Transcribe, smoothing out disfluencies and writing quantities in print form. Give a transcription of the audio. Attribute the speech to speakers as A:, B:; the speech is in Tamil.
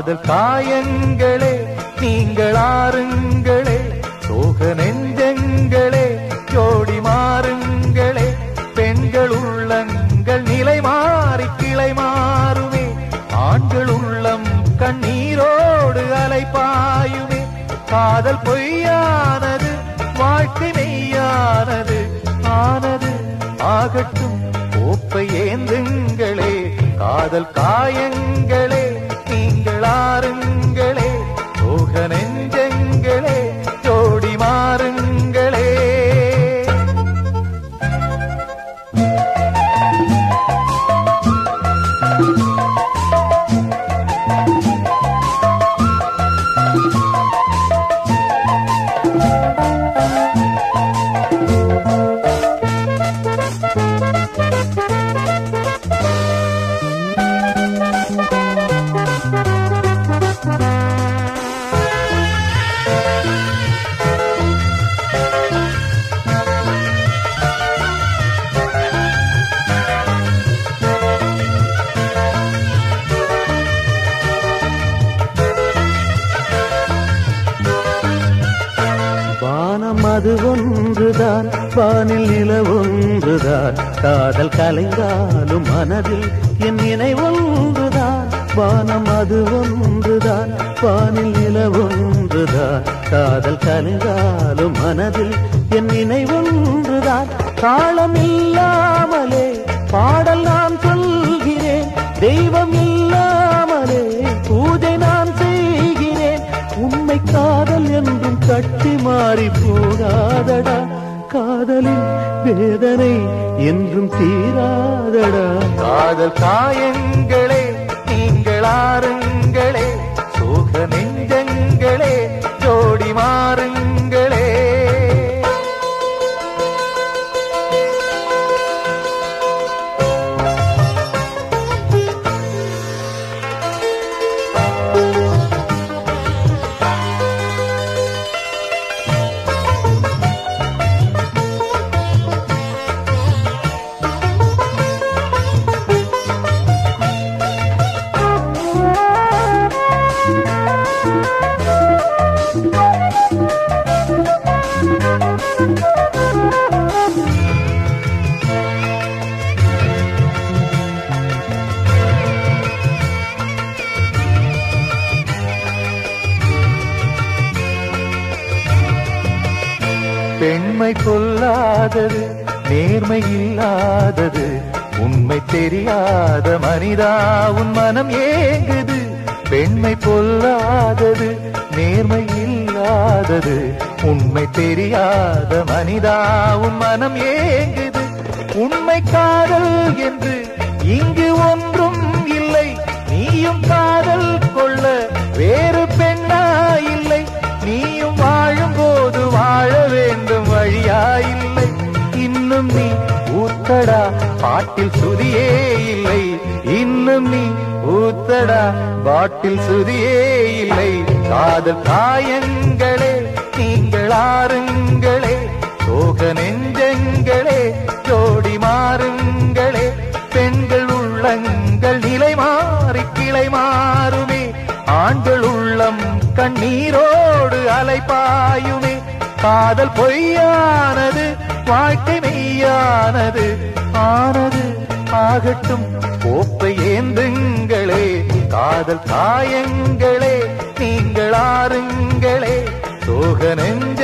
A: காதல் காயங்களே நீங்கள் ஆறுங்களே, சோக நெஞ்சங்களே ஜோடி மாறுங்களே, பெண்கள் உள்ளங்கள் நிலை மாறி கிளை மாறுமே, ஆண்கள் உள்ளம் கண்ணீரோடு அலைப்பாயுமே. காதல் பொய்யானது வாழ்க்கை மெய்யானது, ஆனது ஆகட்டும் கோப்பை ஏந்துங்களே. காதல் காயங்களே நீங்கள் ஆறுங்களே, சோக நெஞ்சங்களே ஜோடி மாறுங்களே.
B: அது ஒன்றுதான், வானில் நிலவொன்றுதான், காதல் கலைந்தாலும் மனதில் என் நினைவொன்றுதான். வானம் அது ஒன்றுதான், வானில் நிலவொன்றுதான், காதல் கலைந்தாலும் மனதில் என் நினைவொன்றுதான். காலம் இல்லாமலே பாடல் நான் சொல்கிறேன், தெய்வம் இல்லாமலே பூஜை நான் செய்கிறேன். உண்மை காதல் என்றும் கட்டி மாறி போகாதடா, காதலின் வேதனை என்றும் தீராதடா.
A: காதல் காயங்களே நீங்கள் ஆறுங்களே, சோக நெஞ்சங்களே ஜோடி மாறுங்களே. பெண்மை பொல்லாதது, நேர்மை இல்லாதது, உண்மை தெரியாத மனிதா உன் மனம் ஏங்குது. பெண்மை பொல்லாதது, நேர்மை இல்லாதது, உண்மை தெரியாத மனிதா உன் மனம் ஏங்குது. உண்மை காதல் என்று இங்கு ஒன்றும் இல்லை, நீயும் காதல் கொள்ள வேறு பெண்ணா இல்லை. நீயும் வாழும் போது வாழ வேண்டும் வழியாயில்லை. இன்னும் நீ ஊத்தடா பாட்டில் சுதியே இல்லை, இன்னும் நீ ஊத்தடா பாட்டில் சுதியே இல்லை. காதல் காயங்களே நீங்கள் ஆறுங்களே, சோக நெஞ்சங்களே ஜோடி மாறுங்களே, பெண்கள் உள்ளங்கள் நிலை மாறி கிளை மாறுமே, ஆண்கள் உள்ளம் கண்ணீரோடு அலைப்பாயுமே. காதல் பொய்யானது வாழ்க்கை மெய்யானது, ஆனது ஆகட்டும் கோப்பை ஏந்துங்களே. காதல் காயங்களே நீங்கள் ஆறுங்களே, சோக நெஞ்சங்களே